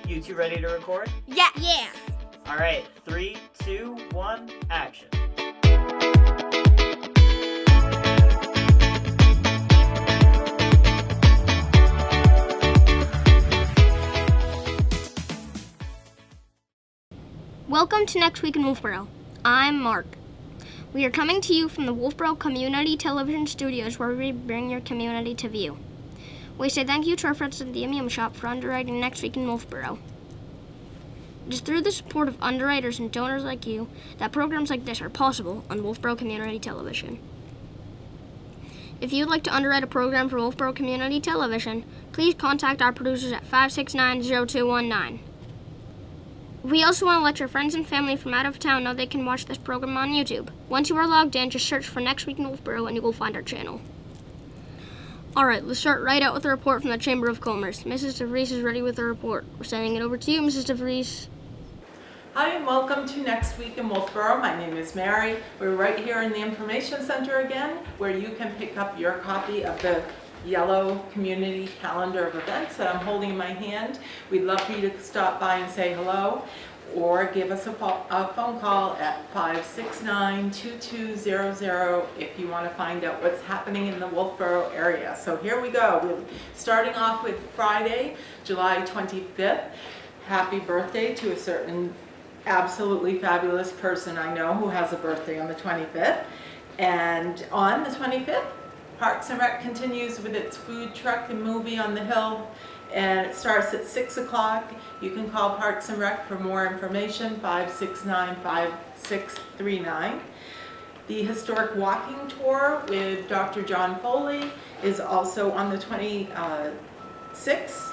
You two ready to record? Yeah. Yeah. All right, 3, 2, 1, action. Welcome to Next Week in Wolfeboro. I'm Mark. We are coming to you from the Wolfeboro Community Television studios where we bring your community to view. We say thank you to our friends at the Museum Shop for underwriting Next Week in Wolfeboro. It is through the support of underwriters and donors like you that programs like this are possible on Wolfeboro Community Television. If you'd like to underwrite a program for Wolfeboro Community Television, please contact our producers at 569-0219. We also want to let your friends and family from out of town know they can watch this program on YouTube. Once you are logged in, just search for Next Week in Wolfeboro and you will find our channel. Alright, let's start right out with a report from the Chamber of Commerce. Mrs. DeVries is ready with the report. We're sending it over to you, Mrs. DeVries. Hi and welcome to Next Week in Wolfeboro. My name is Mary. We're right here in the Information Center again, where you can pick up your copy of the yellow community calendar of events that I'm holding in my hand. We'd love for you to stop by and say hello or give us a phone call at 569-2200 if you want to find out what's happening in the Wolfeboro area. So here we go. We're starting off with Friday, July 25th. Happy birthday to a certain absolutely fabulous person I know who has a birthday on the 25th. And on the 25th, Parks and Rec continues with its food truck and movie on the hill, and it starts at 6 o'clock. You can call Parks and Rec for more information, 569-5639. The Historic Walking Tour with Dr. John Foley is also on the 26th,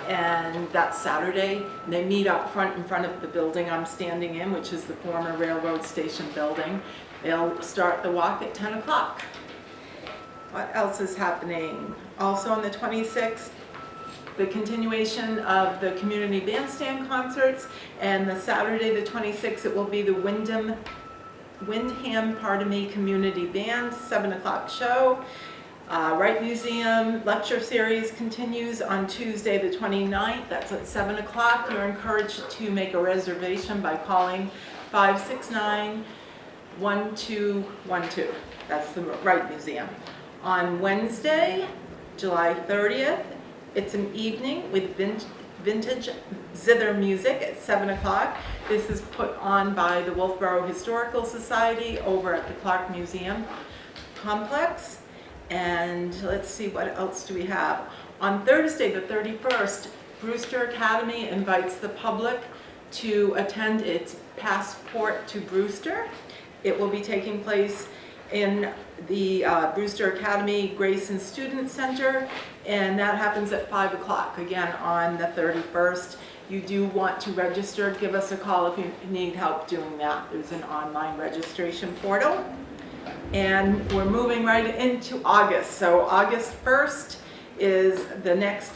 and that's Saturday. They meet up front in front of the building I'm standing in, which is the former railroad station building. They'll start the walk at 10 o'clock. What else is happening? Also on the 26th, the continuation of the community bandstand concerts, and the Saturday the 26th it will be the Windham Community Band 7 o'clock show. Wright Museum lecture series continues on Tuesday the 29th. That's at 7 o'clock. You're encouraged to make a reservation by calling 569-1212. That's the Wright Museum. On Wednesday, July 30th, it's an evening with vintage zither music at 7 o'clock. This is put on by the Wolfeboro Historical Society over at the Clark Museum Complex. And let's see, what else do we have? On Thursday, the 31st, Brewster Academy invites the public to attend its Passport to Brewster. It will be taking place in the Brewster Academy Grayson Student Center, and that happens at 5 o'clock, again on the 31st. You do want to register, give us a call if you need help doing that. There's an online registration portal. And we're moving right into August. So August 1st is the next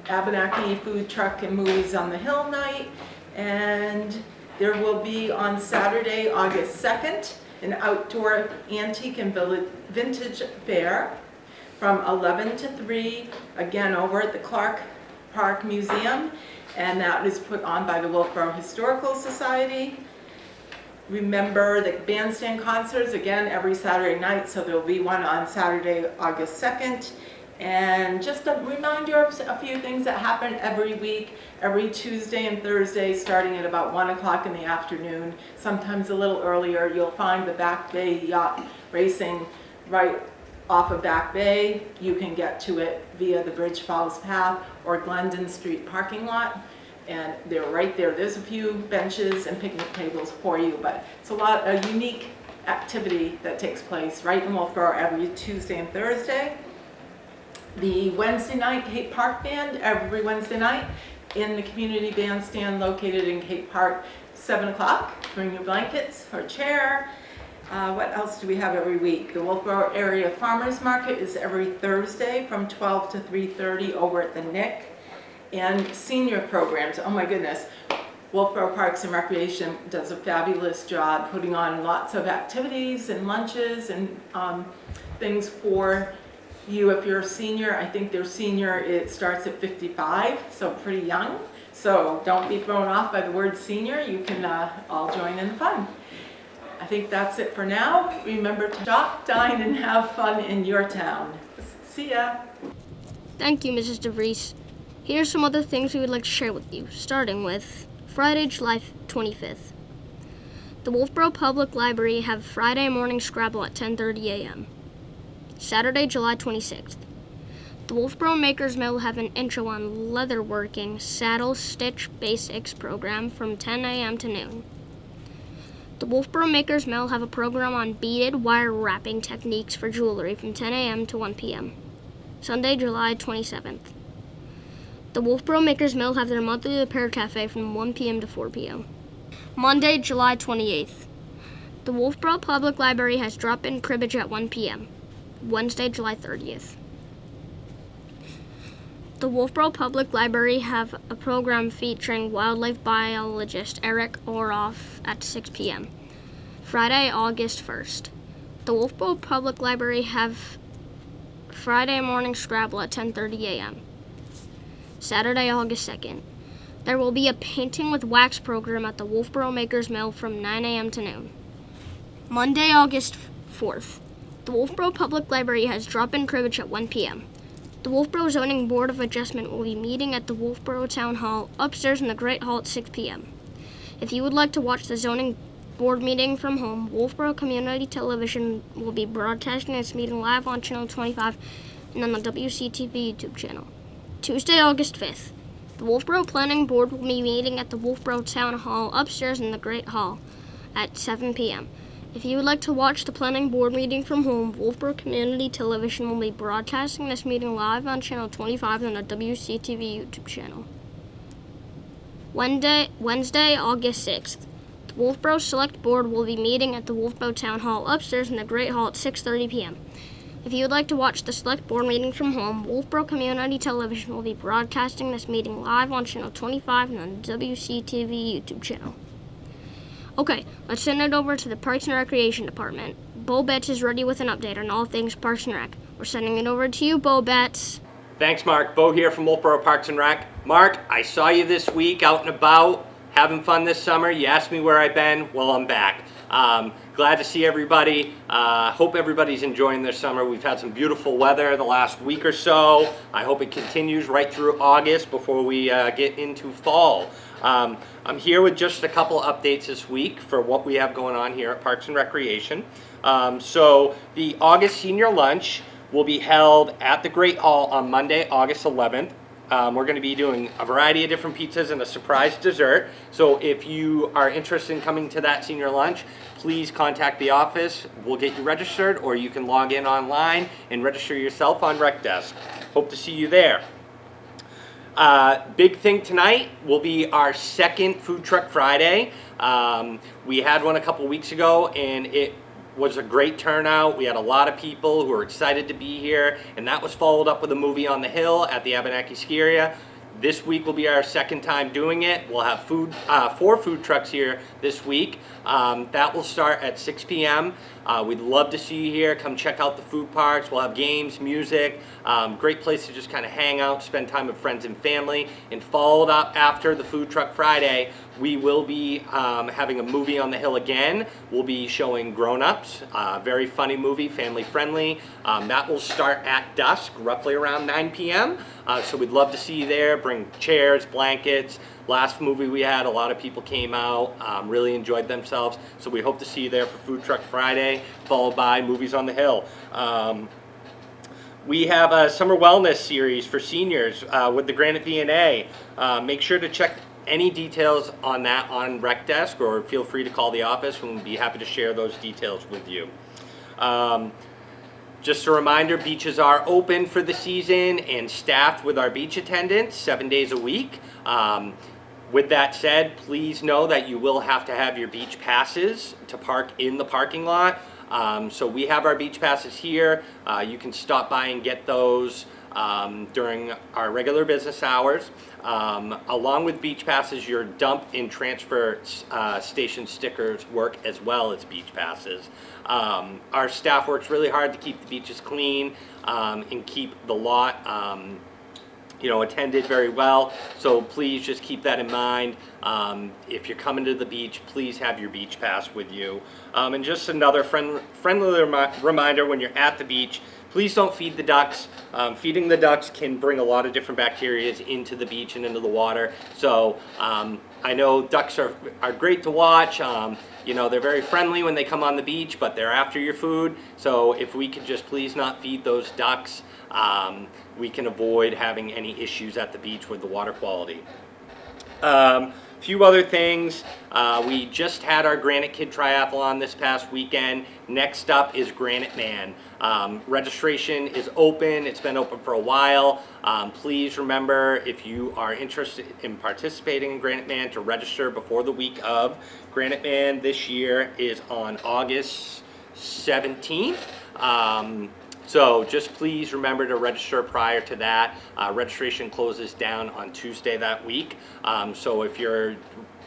Abenaki Food Truck and Movies on the Hill night, and there will be on Saturday, August 2nd, an outdoor antique and vintage fair from 11 to 3, again over at the Cate Park Museum, and that is put on by the Wolfeboro Historical Society. Remember the bandstand concerts, again, every Saturday night, so there'll be one on Saturday, August 2nd. And just a reminder of a few things that happen every week, every Tuesday and Thursday, starting at about 1 o'clock in the afternoon, sometimes a little earlier. You'll find the Back Bay Yacht Racing right off of Back Bay. You can get to it via the Bridge Falls Path or Glendon Street parking lot. And they're right there. There's a few benches and picnic tables for you, but it's a unique activity that takes place right in Wolfeboro every Tuesday and Thursday. The Wednesday night Cate Park Band, every Wednesday night in the community bandstand located in Cate Park, 7 o'clock. Bring your blankets or a chair. What else do we have every week? The Wolfeboro Area Farmers Market is every Thursday from 12 to 3:30 over at the Nick. And senior programs, oh my goodness. Wolfeboro Parks and Recreation does a fabulous job putting on lots of activities and lunches and things for you if you're a senior. I think their senior, it starts at 55, so pretty young. So don't be thrown off by the word senior. You can all join in the fun. I think that's it for now. Remember to shop, dine, and have fun in your town. See ya. Thank you, Mrs. DeVries. Here's some other things we would like to share with you, starting with Friday, July 25th. The Wolfeboro Public Library have Friday morning Scrabble at 10:30 a.m. Saturday, July 26th. The Wolfeboro Makers Mill have an intro on leatherworking saddle stitch basics program from 10 a.m. to noon. The Wolfeboro Makers Mill have a program on beaded wire wrapping techniques for jewelry from 10 a.m. to 1 p.m. Sunday, July 27th. The Wolfeboro Makers Mill have their monthly repair cafe from 1 p.m. to 4 p.m. Monday, July 28th. The Wolfeboro Public Library has drop-in cribbage at 1 p.m. Wednesday, July 30th. The Wolfeboro Public Library have a program featuring wildlife biologist Eric Oroff at 6 p.m. Friday, August 1st. The Wolfeboro Public Library have Friday morning Scrabble at 10:30 a.m. Saturday, August 2nd. There will be a painting with wax program at the Wolfeboro Makers Mill from 9 a.m. to noon. Monday, August 4th. The Wolfeboro Public Library has drop-in cribbage at 1 p.m. The Wolfeboro Zoning Board of Adjustment will be meeting at the Wolfeboro Town Hall upstairs in the Great Hall at 6 p.m. If you would like to watch the zoning board meeting from home, Wolfeboro Community Television will be broadcasting this meeting live on Channel 25 and on the WCTV YouTube channel. Tuesday, August 5th. The Wolfeboro Planning Board will be meeting at the Wolfeboro Town Hall upstairs in the Great Hall at 7 p.m. If you would like to watch the planning board meeting from home, Wolfeboro Community Television will be broadcasting this meeting live on Channel 25 and the WCTV YouTube channel. Wednesday, August 6th. The Wolfeboro Select Board will be meeting at the Wolfeboro Town Hall upstairs in the Great Hall at 6:30 p.m. If you would like to watch the Select Board meeting from home, Wolfeboro Community Television will be broadcasting this meeting live on Channel 25 and on the WCTV YouTube channel. Okay, let's send it over to the Parks and Recreation Department. Bo Betts is ready with an update on all things Parks and Rec. We're sending it over to you, Bo Betts. Thanks, Mark. Bo here from Wolfeboro Parks and Rec. Mark, I saw you this week out and about, having fun this summer. You asked me where I've been. Well, I'm back. Glad to see everybody. Hope everybody's enjoying their summer. We've had some beautiful weather the last week or so. I hope it continues right through August before we get into fall. I'm here with just a couple updates this week for what we have going on here at Parks and Recreation. So the August Senior Lunch will be held at the Great Hall on Monday, August 11th. We're going to be doing a variety of different pizzas and a surprise dessert. So if you are interested in coming to that senior lunch, please contact the office. We'll get you registered, or you can log in online and register yourself on Rec Desk. Hope to see you there. Big thing tonight will be our second Food Truck Friday. We had one a couple weeks ago, and it was a great turnout. We had a lot of people who were excited to be here, and that was followed up with a movie on the hill at the Abenaki Ski Area. This week will be our second time doing it. We'll have 4 food trucks here this week. That will start at 6 p.m. We'd love to see you here. Come check out the food parks. We'll have games, music, great place to just kind of hang out, spend time with friends and family. And followed up after the Food Truck Friday, we will be having a movie on the hill again. We'll be showing Grown Ups, very funny movie, family friendly. That will start at dusk, roughly around 9 p.m. So we'd love to see you there. Bring chairs, blankets. Last movie we had, a lot of people came out, really enjoyed themselves. So we hope to see you there for Food Truck Friday, followed by Movies on the Hill. We have a summer wellness series for seniors with the Granite V&A. Make sure to check any details on that on Rec Desk, or feel free to call the office, and we'll be happy to share those details with you. Just a reminder, beaches are open for the season and staffed with our beach attendants 7 days a week. With that said, please know that you will have to have your beach passes to park in the parking lot. So we have our beach passes here. You can stop by and get those during our regular business hours. Along with beach passes, your dump and transfer station stickers work as well as beach passes. Our staff works really hard to keep the beaches clean and keep the lot attended very well. So please just keep that in mind. If you're coming to the beach, please have your beach pass with you. And just another friendly reminder, when you're at the beach, please don't feed the ducks. Feeding the ducks can bring a lot of different bacteria into the beach and into the water. So I know ducks are great to watch. They're very friendly when they come on the beach, but they're after your food. So if we could just please not feed those ducks, we can avoid having any issues at the beach with the water quality. Few other things. We just had our Granite Kid Triathlon this past weekend. Next up is Granite Man. Registration is open. It's been open for a while. Please remember, if you are interested in participating in Granite Man, to register before the week of. Granite Man this year is on August 17th. So just please remember to register prior to that. Registration closes down on Tuesday that week. So if you're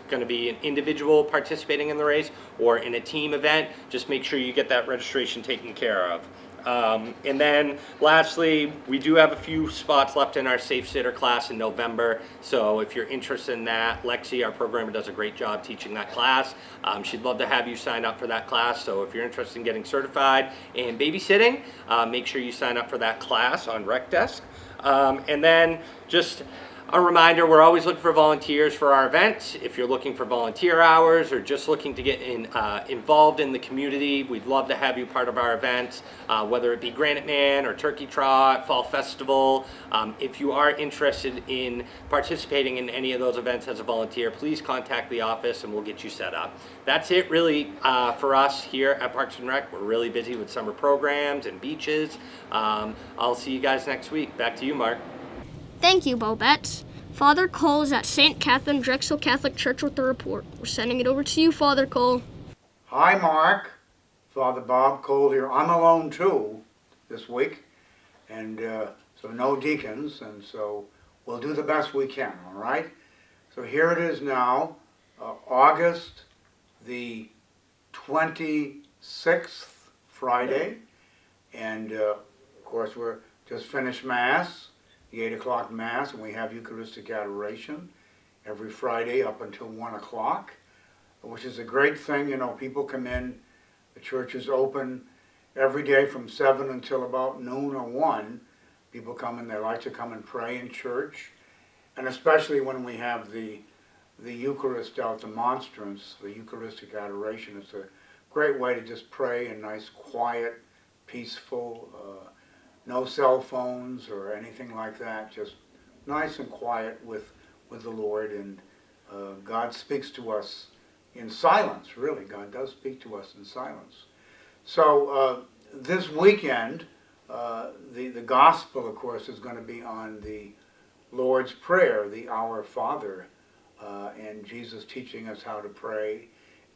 going to be an individual participating in the race or in a team event, just make sure you get that registration taken care of. And then lastly, we do have a few spots left in our Safe Sitter class in November. So if you're interested in that, Lexi, our programmer, does a great job teaching that class. She'd love to have you sign up for that class. So if you're interested in getting certified in babysitting, make sure you sign up for that class on Rec Desk. And then just a reminder, we're always looking for volunteers for our events. If you're looking for volunteer hours or just looking to get involved in the community, we'd love to have you part of our events, whether it be Granite Man or Turkey Trot, Fall Festival. If you are interested in participating in any of those events as a volunteer, please contact the office and we'll get you set up. That's it really for us here at Parks and Rec. We're really busy with summer programs and beaches. I'll see you guys next week. Back to you, Mark. Thank you, Bobette. Father Cole is at St. Katherine Drexel Catholic Church with the report. We're sending it over to you, Father Cole. Hi, Mark. Father Bob Cole here. I'm alone, too, this week. And so no deacons, and so we'll do the best we can, all right? So here it is now, August the 26th, Friday. And, of course, we're just finished Mass. The 8 o'clock Mass, and we have Eucharistic Adoration every Friday up until 1 o'clock, which is a great thing. People come in, the church is open every day from 7 until about noon or 1. People come in, they like to come and pray in church, and especially when we have the Eucharist out, the monstrance, the Eucharistic Adoration. It's a great way to just pray in nice, quiet, peaceful, no cell phones or anything like that, just nice and quiet with the Lord. And God speaks to us in silence, really. God does speak to us in silence. So this weekend, the gospel, of course, is going to be on the Lord's Prayer, the Our Father, and Jesus teaching us how to pray.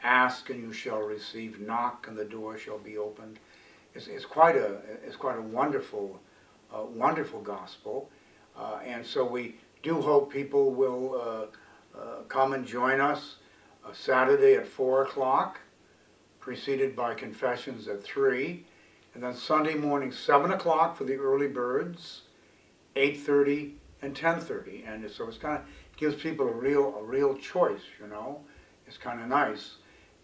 Ask and you shall receive, knock and the door shall be opened. It's quite a wonderful gospel, and so we do hope people will come and join us Saturday at 4 o'clock, preceded by confessions at 3, and then Sunday morning 7 o'clock for the early birds, 8:30 and 10:30, and so it's kind of gives people a real choice. It's kind of nice,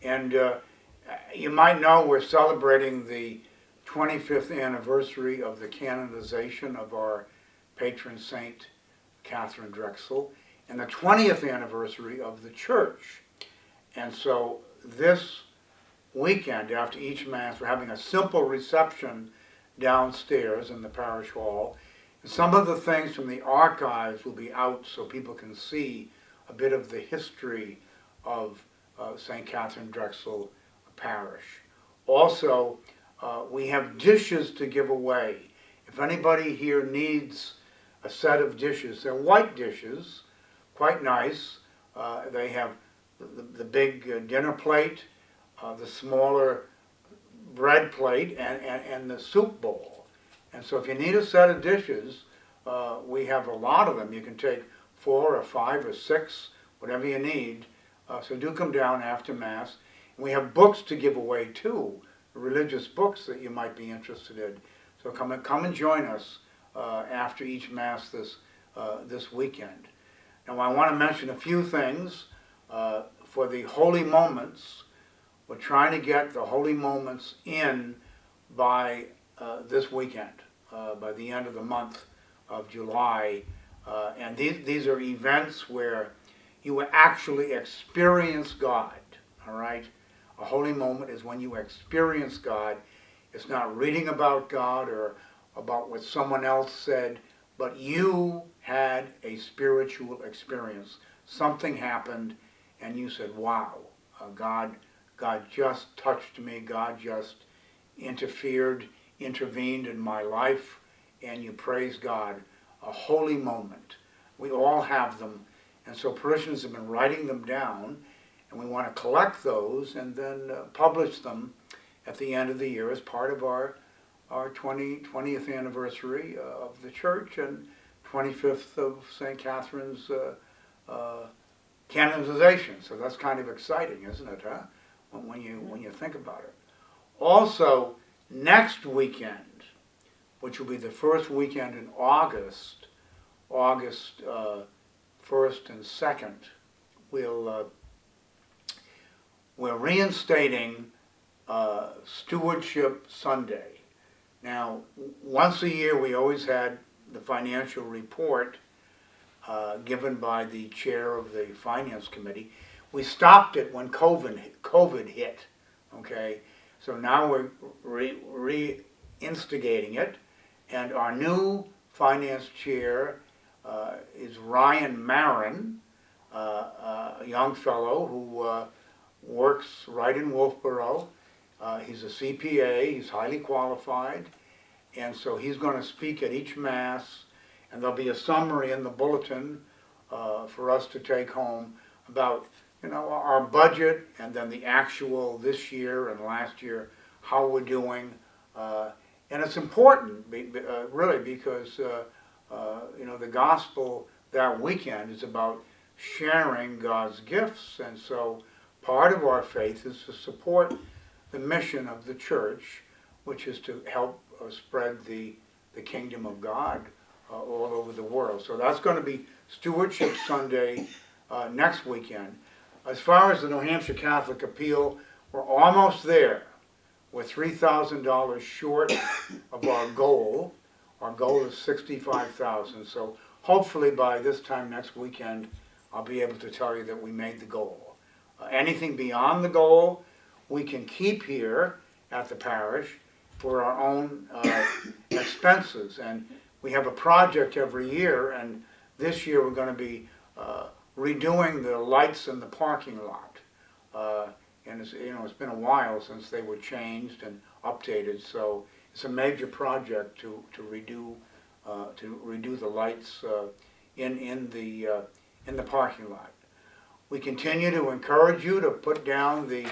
and you might know we're celebrating the 25th anniversary of the canonization of our patron saint, Katherine Drexel, and the 20th anniversary of the church. And so this weekend, after each Mass, we're having a simple reception downstairs in the parish hall. And some of the things from the archives will be out so people can see a bit of the history of St. Katherine Drexel Parish. Also, we have dishes to give away. If anybody here needs a set of dishes, they're white dishes, quite nice. They have the big dinner plate, the smaller bread plate, and the soup bowl. And so if you need a set of dishes, we have a lot of them. You can take 4 or 5 or 6, whatever you need. So do come down after Mass. And we have books to give away too, religious books that you might be interested in. So come and join us after each Mass this this weekend. Now I want to mention a few things for the Holy Moments. We're trying to get the Holy Moments in by this weekend, by the end of the month of July. And these are events where you will actually experience God, all right? A holy moment is when you experience God. It's not reading about God or about what someone else said, but you had a spiritual experience. Something happened and you said, wow, God just touched me. God just intervened in my life, and you praise God. A holy moment. We all have them, and so parishioners have been writing them down, and we want to collect those and then publish them at the end of the year as part of our 20th anniversary of the church and 25th of St. Catherine's canonization. So that's kind of exciting, isn't it, huh? When you think about it. Also, next weekend, which will be the first weekend in August 1st and 2nd, we're reinstating Stewardship Sunday. Now, once a year we always had the financial report given by the chair of the Finance Committee. We stopped it when COVID hit, okay? So now we're reinstigating it, and our new finance chair is Ryan Marin, a young fellow who works right in Wolfeboro. He's a CPA, he's highly qualified, and so he's going to speak at each Mass, and there'll be a summary in the bulletin for us to take home about our budget and then the actual this year and last year, how we're doing. And it's important, really, because the gospel that weekend is about sharing God's gifts, and so part of our faith is to support the mission of the church, which is to help spread the kingdom of God all over the world. So that's going to be Stewardship Sunday next weekend. As far as the New Hampshire Catholic Appeal, we're almost there. We're $3,000 short of our goal. Our goal is $65,000. So hopefully by this time next weekend, I'll be able to tell you that we made the goal. Anything beyond the goal, we can keep here at the parish for our own expenses. And we have a project every year, and this year we're going to be redoing the lights in the parking lot. And it's been a while since they were changed and updated, so it's a major project to redo the lights in the parking lot. We continue to encourage you to put down the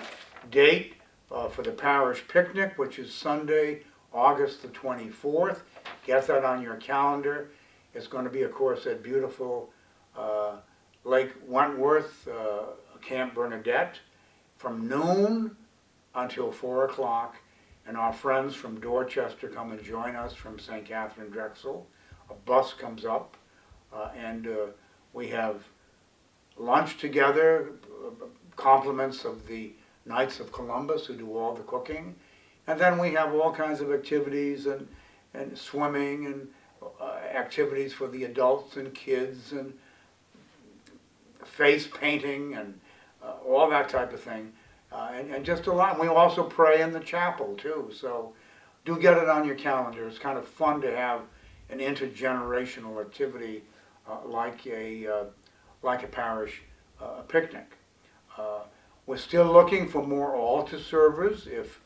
date for the parish picnic, which is Sunday, August the 24th. Get that on your calendar. It's going to be, of course, at beautiful Lake Wentworth, Camp Bernadette, from noon until 4 o'clock. And our friends from Dorchester come and join us from St. Katherine Drexel. A bus comes up, and we have lunch together, compliments of the Knights of Columbus who do all the cooking. And then we have all kinds of activities and swimming and activities for the adults and kids and face painting and all that type of thing. And just a lot. We also pray in the chapel too, so do get it on your calendar. It's kind of fun to have an intergenerational activity like a parish picnic. We're still looking for more altar servers. If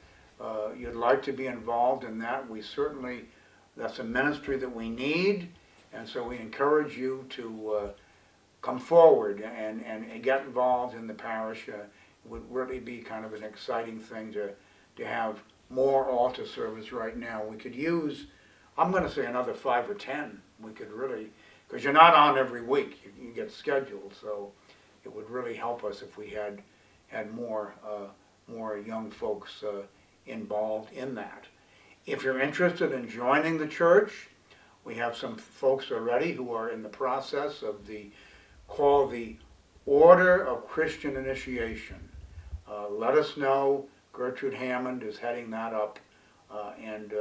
you'd like to be involved in that, that's a ministry that we need, and so we encourage you to come forward and get involved in the parish. It would really be kind of an exciting thing to have more altar service right now. We could use, I'm going to say another 5 or 10. We could really, because you're not on every week. You get scheduled, so it would really help us if we had more young folks involved in that. If you're interested in joining the church, We have some folks already who are in the process of called the Order of Christian Initiation. Let us know. Gertrude Hammond is heading that up, and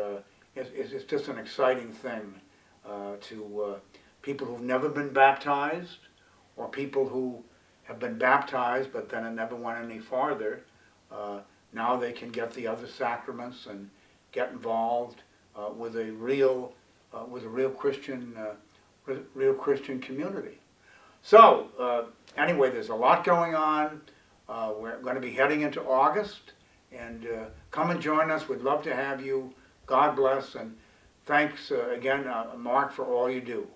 it's just an exciting thing to people who've never been baptized, or people who have been baptized but then it never went any farther. Now they can get the other sacraments and get involved with a real Christian community. So anyway, there's a lot going on. We're going to be heading into August, and come and join us. We'd love to have you. God bless, and thanks again, Mark, for all you do.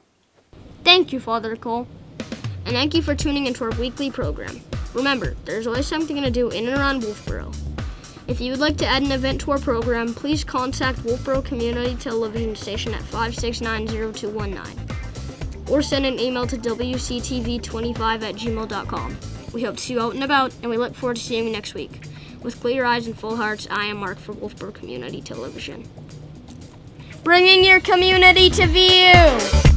Thank you, Father Cole. And thank you for tuning into our weekly program. Remember, there's always something to do in and around Wolfeboro. If you would like to add an event to our program, please contact Wolfeboro Community Television Station at 569-0219 or send an email to wctv25@gmail.com. We hope to see you out and about, and we look forward to seeing you next week. With clear eyes and full hearts, I am Mark for Wolfeboro Community Television. Bringing your community to view!